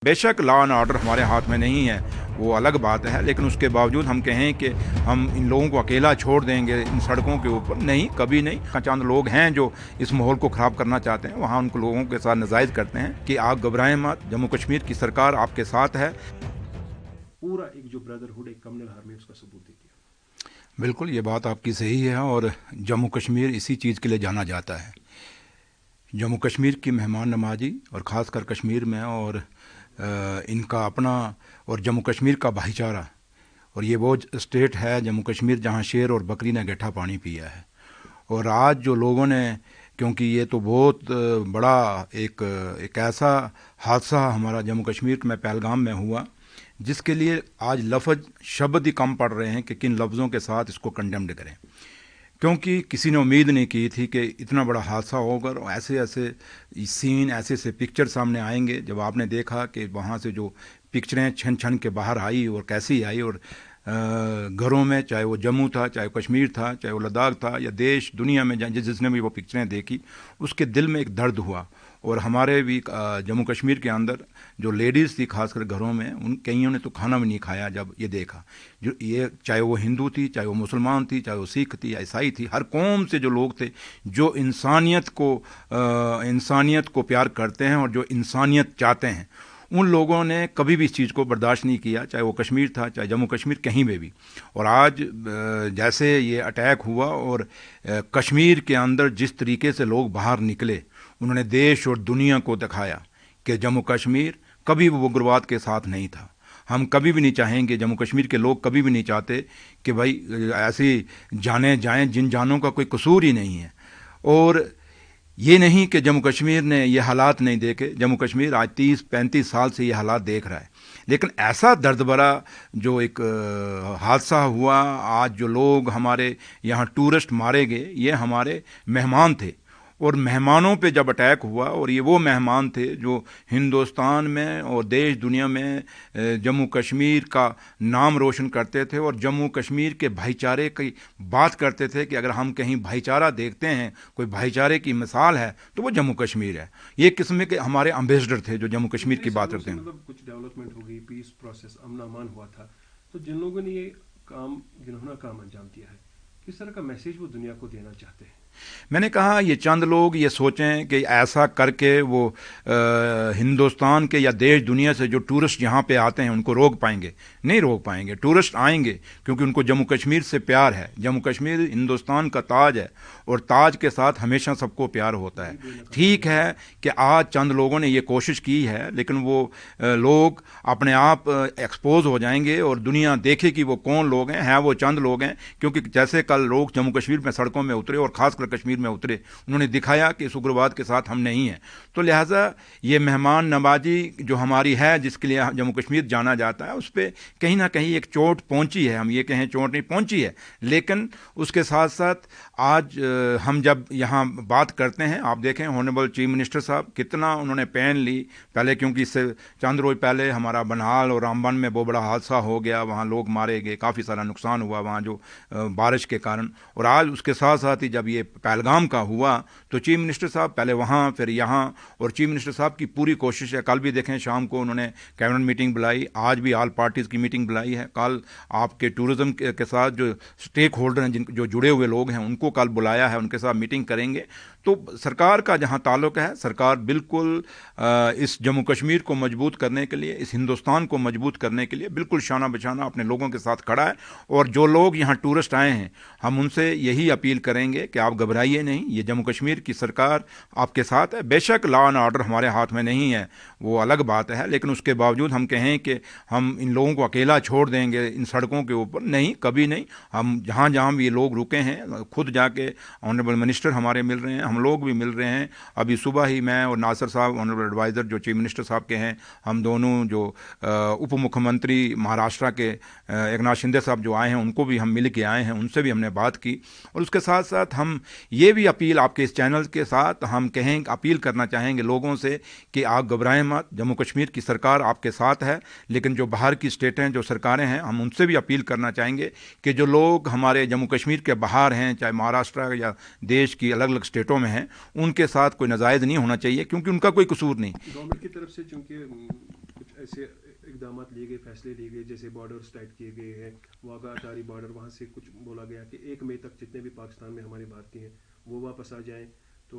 बेशक law and order हमारे हाथ में नहीं है, वो अलग बात है, लेकिन उसके बावजूद हम कहें कि हम इन लोगों को अकेला छोड़ देंगे इन सड़कों के ऊपर, नहीं, कभी नहीं। चंद लोग हैं जो इस माहौल को ख़राब करना चाहते हैं, वहाँ उनको लोगों के साथ नजायज़ करते हैं कि आप घबराएं मत, जम्मू कश्मीर की सरकार आपके साथ है। पूरा एक जो ब्रदरहुड एक कम्युनल हार्मनी उसका सबूत दे दिया। बिल्कुल, ये बात आपकी सही है और जम्मू कश्मीर इसी चीज़ के लिए जाना जाता है। जम्मू कश्मीर की मेहमान नवाजी और ख़ासकर कश्मीर में और इनका अपना और जम्मू कश्मीर का भाईचारा, और ये वो स्टेट है जम्मू कश्मीर जहाँ शेर और बकरी ने गड्ढा पानी पिया है। और आज जो लोगों ने, क्योंकि ये तो बहुत बड़ा एक ऐसा हादसा हमारा जम्मू कश्मीर में पहलगाम में हुआ जिसके लिए आज लफ्ज़ शब्द ही कम पड़ रहे हैं कि किन लफ्ज़ों के साथ इसको कंडेम्ड करें, क्योंकि किसी ने उम्मीद नहीं की थी कि इतना बड़ा हादसा होगा और ऐसे ऐसे सीन, ऐसे ऐसे पिक्चर सामने आएंगे। जब आपने देखा कि वहाँ से जो पिक्चरें छन छन के बाहर आई और कैसी आई, और घरों में, चाहे वो जम्मू था, चाहे वो कश्मीर था, चाहे वो लद्दाख था या देश दुनिया में जिसने भी वो पिक्चरें देखी उसके दिल में एक दर्द हुआ। और हमारे भी जम्मू कश्मीर के अंदर जो लेडीज़ थी खासकर घरों में, उन कईयों ने तो खाना भी नहीं खाया जब ये देखा। जो ये चाहे वो हिंदू थी, चाहे वो मुसलमान थी, चाहे वो सिख थी, ईसाई थी, हर कौम से जो लोग थे जो इंसानियत को प्यार करते हैं और जो इंसानियत चाहते हैं, उन लोगों ने कभी भी इस चीज़ को बर्दाश्त नहीं किया, चाहे वो कश्मीर था, चाहे जम्मू कश्मीर, कहीं में भी। और आज जैसे ये अटैक हुआ और कश्मीर के अंदर जिस तरीके से लोग बाहर निकले, उन्होंने देश और दुनिया को दिखाया कि जम्मू कश्मीर कभी भी उग्रवाद के साथ नहीं था। हम कभी भी नहीं चाहेंगे, जम्मू कश्मीर के लोग कभी भी नहीं चाहते कि भाई ऐसी जानें जाएं जिन जानों का कोई कसूर ही नहीं है। और ये नहीं कि जम्मू कश्मीर ने ये हालात नहीं देखे, जम्मू कश्मीर आज 30-35 साल से ये हालात देख रहा है। लेकिन ऐसा दर्द भरा जो एक हादसा हुआ, आज जो लोग हमारे यहाँ टूरिस्ट मारे गए, ये हमारे मेहमान थे। और मेहमानों पे जब अटैक हुआ, और ये वो मेहमान थे जो हिंदुस्तान में और देश दुनिया में जम्मू कश्मीर का नाम रोशन करते थे और जम्मू कश्मीर के भाईचारे की बात करते थे कि अगर हम कहीं भाईचारा देखते हैं, कोई भाईचारे की मिसाल है तो वो जम्मू कश्मीर है। ये किस्म के हमारे एम्बेसडर थे जो जम्मू कश्मीर की बात करते हैं। मतलब कुछ डेवलपमेंट हो गई, पीस प्रोसेस, अमन अमान हुआ था, तो जिन लोगों ने ये काम जिन्होंने काम अंजाम दिया है, किस तरह का मैसेज वो दुनिया को देना चाहते हैं? मैंने कहा ये चंद लोग ये सोचें कि ऐसा करके वो हिंदुस्तान के या देश दुनिया से जो टूरिस्ट यहाँ पे आते हैं उनको रोक पाएंगे, नहीं रोक पाएंगे। टूरिस्ट आएंगे क्योंकि उनको जम्मू कश्मीर से प्यार है। जम्मू कश्मीर हिंदुस्तान का ताज है और ताज के साथ हमेशा सबको प्यार होता है। ठीक है कि आज चंद लोगों ने ये कोशिश की है, लेकिन वो लोग अपने आप एक्सपोज हो जाएंगे और दुनिया देखे कि वो कौन लोग हैं वो चंद लोग हैं। क्योंकि जैसे कल लोग जम्मू कश्मीर में सड़कों में उतरे और खासकर कश्मीर में उतरे, उन्होंने दिखाया कि इस उग्रवाद के साथ हम नहीं हैं। तो लिहाजा ये मेहमान नवाजी जो हमारी है, जिसके लिए जम्मू कश्मीर जाना जाता है, उस पर कहीं ना कहीं एक चोट पहुंची है। हम ये कहें चोट नहीं पहुंची है, लेकिन उसके साथ साथ आज हम जब यहाँ बात करते हैं, आप देखें ऑनरेबल चीफ मिनिस्टर साहब कितना उन्होंने पेन ली पहले, क्योंकि इससे चंद रोज पहले हमारा बनहाल और रामबन में बहुत बड़ा हादसा हो गया, वहाँ लोग मारे गए, काफ़ी सारा नुकसान हुआ वहाँ जो बारिश के कारण। और आज उसके साथ साथ ही जब ये पहलगाम का हुआ तो चीफ मिनिस्टर साहब पहले वहाँ फिर यहाँ, और चीफ मिनिस्टर साहब की पूरी कोशिश है। कल भी देखें शाम को उन्होंने कैबिनेट मीटिंग बुलाई, आज भी ऑल पार्टीज़ की मीटिंग बुलाई है। कल आपके टूरिज़्म के साथ जो स्टेक होल्डर हैं, जो जुड़े हुए लोग हैं, उनको कल बुलाया है, उनके साथ मीटिंग करेंगे। तो सरकार का जहाँ ताल्लुक है, सरकार बिल्कुल इस जम्मू कश्मीर को मजबूत करने के लिए, इस हिंदुस्तान को मजबूत करने के लिए बिल्कुल शाना बशाना अपने लोगों के साथ खड़ा है। और जो लोग यहाँ टूरिस्ट आए हैं, हम उनसे यही अपील करेंगे कि आप घबराइए नहीं, ये जम्मू कश्मीर की सरकार आपके साथ है। बेशक लॉ एंड ऑर्डर हमारे हाथ में नहीं है, वो अलग बात है, लेकिन उसके बावजूद हम कहें कि हम इन लोगों को अकेला छोड़ देंगे इन सड़कों के ऊपर, नहीं, कभी नहीं। हम जहाँ जहाँ भी ये लोग रुके हैं, खुद जाके ऑनरेबल मिनिस्टर हमारे मिल रहे हैं, हम लोग भी मिल रहे हैं। अभी सुबह ही मैं और नासिर साहब ऑनरेबल एडवाइज़र जो चीफ मिनिस्टर साहब के हैं, हम दोनों जो उप मुख्यमंत्री महाराष्ट्र के एकनाथ शिंदे साहब जो आए हैं, उनको भी हम मिल के आए हैं, उनसे भी हमने बात की। और उसके साथ साथ हम ये भी अपील आपके इस चैनल के साथ हम अपील करना चाहेंगे लोगों से कि आप घबराएं मत, जम्मू कश्मीर की सरकार आपके साथ है। लेकिन जो बाहर की स्टेटें, जो सरकारें हैं, हम उनसे भी अपील करना चाहेंगे कि जो लोग हमारे जम्मू कश्मीर के बाहर हैं, चाहे महाराष्ट्र या देश की अलग अलग स्टेटों में हैं, उनके साथ कोई नाजायज़ नहीं होना चाहिए, क्योंकि उनका कोई कसूर नहीं। गवर्नमेंट की तरफ से चूंकि कुछ से इकदाम लिए गए, फैसले लिए गए, जैसे बॉर्डर्स टाइट किए गए हैं, वाघा अटारी बॉर्डर, वहाँ से कुछ बोला गया कि 1 मई तक जितने भी पाकिस्तान में हमारे भारतीय हैं वो वापस आ जाएं, तो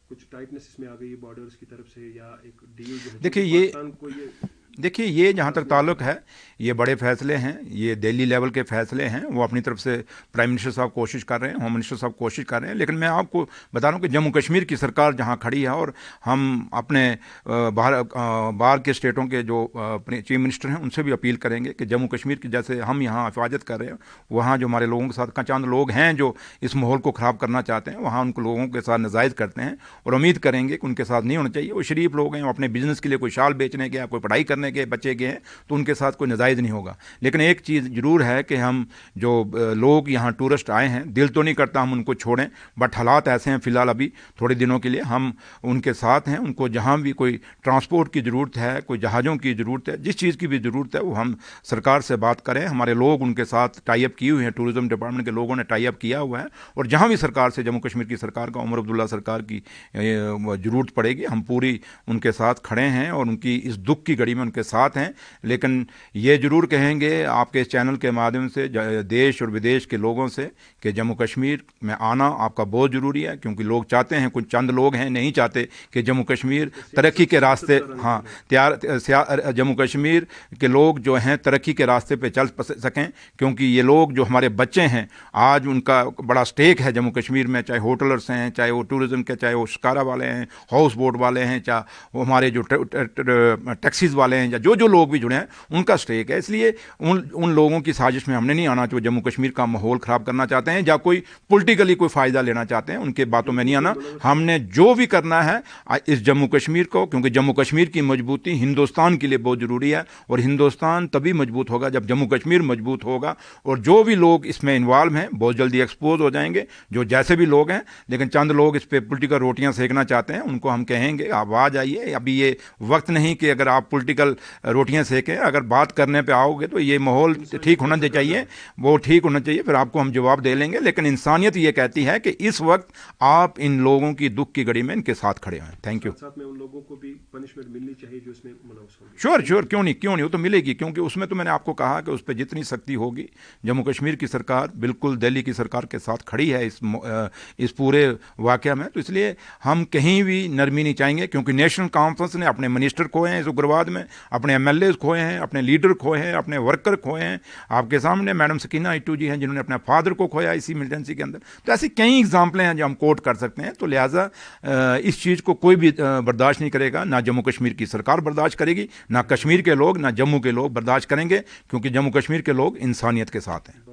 कुछ टाइटनेस इसमें आ गई बॉर्डर्स की तरफ से, या एक डील जो है पाकिस्तान को ये देखिए ये जहाँ तक ताल्लुक़ है, ये बड़े फैसले हैं, ये दिल्ली लेवल के फैसले हैं। वो अपनी तरफ से प्राइम मिनिस्टर साहब कोशिश कर रहे हैं, होम मिनिस्टर साहब कोशिश कर रहे हैं, लेकिन मैं आपको बता रहा हूँ कि जम्मू कश्मीर की सरकार जहाँ खड़ी है, और हम अपने बाहर के स्टेटों के जो अपने चीफ मिनिस्टर हैं उनसे भी अपील करेंगे कि जम्मू कश्मीर की जैसे हम यहाँ हिफाजत कर रहे हैं, वहाँ जो हमारे लोगों के साथ चंद लोग हैं जो इस माहौल को ख़राब करना चाहते हैं, वहाँ उनको लोगों के साथ नाजायज़ करते हैं, और उम्मीद करेंगे कि उनके साथ नहीं होना चाहिए। वो शरीफ लोग हैं, वो अपने बिजनेस के लिए कोई शाल बेचने के या कोई पढ़ाई करने के बच्चे के हैं, तो उनके साथ कोई नाजायज़ नहीं होगा। लेकिन एक चीज़ ज़रूर है कि हम जो लोग यहाँ टूरिस्ट आए हैं, दिल तो नहीं करता हम उनको छोड़ें, बट हालात ऐसे हैं फ़िलहाल अभी थोड़े दिनों के लिए हम उनके साथ हैं। उनको जहाँ भी कोई ट्रांसपोर्ट की ज़रूरत है, कोई जहाज़ों की ज़रूरत है, जिस चीज़ की भी ज़रूरत है वो हम सरकार से बात करें। हमारे लोग उनके साथ टाई अप किए हुए हैं, टूरिज़्म डिपार्टमेंट के लोगों ने टाई अप किया हुआ है, और जहाँ भी सरकार से, जम्मू कश्मीर की सरकार का, उमर अब्दुल्ला सरकार की ज़रूरत पड़ेगी, हम पूरी उनके साथ खड़े हैं और उनकी इस दुख की घड़ी में उनके साथ हैं। लेकिन ये ज़रूर कहेंगे आपके इस चैनल के माध्यम से देश और विदेश के लोगों से कि जम्मू कश्मीर में आना आपका बहुत ज़रूरी है, क्योंकि लोग चाहते हैं, कुछ चंद लोग हैं नहीं चाहते कि जम्मू कश्मीर तरक्की के रास्ते, जम्मू कश्मीर के लोग जो हैं तरक्की के रास्ते पे चल सकें, क्योंकि ये लोग जो हमारे बच्चे हैं आज उनका बड़ा स्टेक है जम्मू कश्मीर में, चाहे होटलर्स हैं, चाहे वो टूरिज़्म के, चाहे वो शिकारा वाले हैं, हाउस बोट वाले हैं, चाहे वो हमारे जो टैक्सीज़ वाले हैं, या जो लोग भी जुड़े हैं उनका स्टेक है। इसलिए उन लोगों की साजिश में हमने नहीं आना जो जम्मू कश्मीर का माहौल ख़राब करना चाहते हैं या कोई पॉलिटिकली कोई फ़ायदा लेना चाहते हैं, उनके बातों में नहीं आना। हमने जो भी करना है इस जम्मू कश्मीर को, क्योंकि जम्मू कश्मीर की मजबूती हिंदुस्तान के लिए बहुत ज़रूरी है, और हिंदुस्तान तभी मजबूत होगा जब जम्मू कश्मीर मजबूत होगा। और जो भी लोग इसमें इन्वॉल्व हैं बहुत जल्दी एक्सपोज हो जाएंगे, जो जैसे भी लोग हैं। लेकिन चंद लोग इस पर पोलिटिकल रोटियां सेकना चाहते हैं, उनको हम कहेंगे आप आ जाइए, अभी ये वक्त नहीं कि अगर आप पोलिटिकल रोटियां सेकें। अगर बात करने पे आओगे तो ये माहौल ठीक होना चाहिए, वो ठीक होना चाहिए, फिर आपको हम जवाब दे लेंगे। लेकिन इंसानियत ये कहती है कि इस वक्त आप इन लोगों की दुख की घड़ी में इनके साथ खड़े हैं। Thank you. साथ में उन लोगों को भी पनिशमेंट मिलनी चाहिए जो इसमें मुलव्वस होंगे। श्योर, क्यों नहीं, वो तो मिलेगी, क्योंकि उसमें तो मैंने आपको कहा कि उस पर जितनी सख्ती होगी, जम्मू कश्मीर की सरकार बिल्कुल दिल्ली की सरकार के साथ खड़ी है इस पूरे वाक़या में। तो इसलिए हम कहीं भी नरमी नहीं चाहेंगे, क्योंकि नेशनल कॉन्फ्रेंस ने अपने मिनिस्टर खोए हैं इस उग्रवाद में, अपने MLAs खोए हैं, अपने लीडर खोए हैं, अपने वर्कर खोए हैं। आपके सामने मैडम सकीना इट्टू जी हैं जिन्होंने अपने फादर को खोया इसी मिलिटेंसी के अंदर। तो ऐसी कई एग्जाम्पलें हैं जो हम कोट कर सकते हैं। तो लिहाजा इस चीज़ को कोई भी बर्दाश्त नहीं करेगा, ना जम्मू कश्मीर की सरकार बर्दाश्त करेगी, ना कश्मीर के लोग, ना जम्मू के लोग बर्दाश्त करेंगे, क्योंकि जम्मू कश्मीर के लोग इंसानियत के साथ हैं।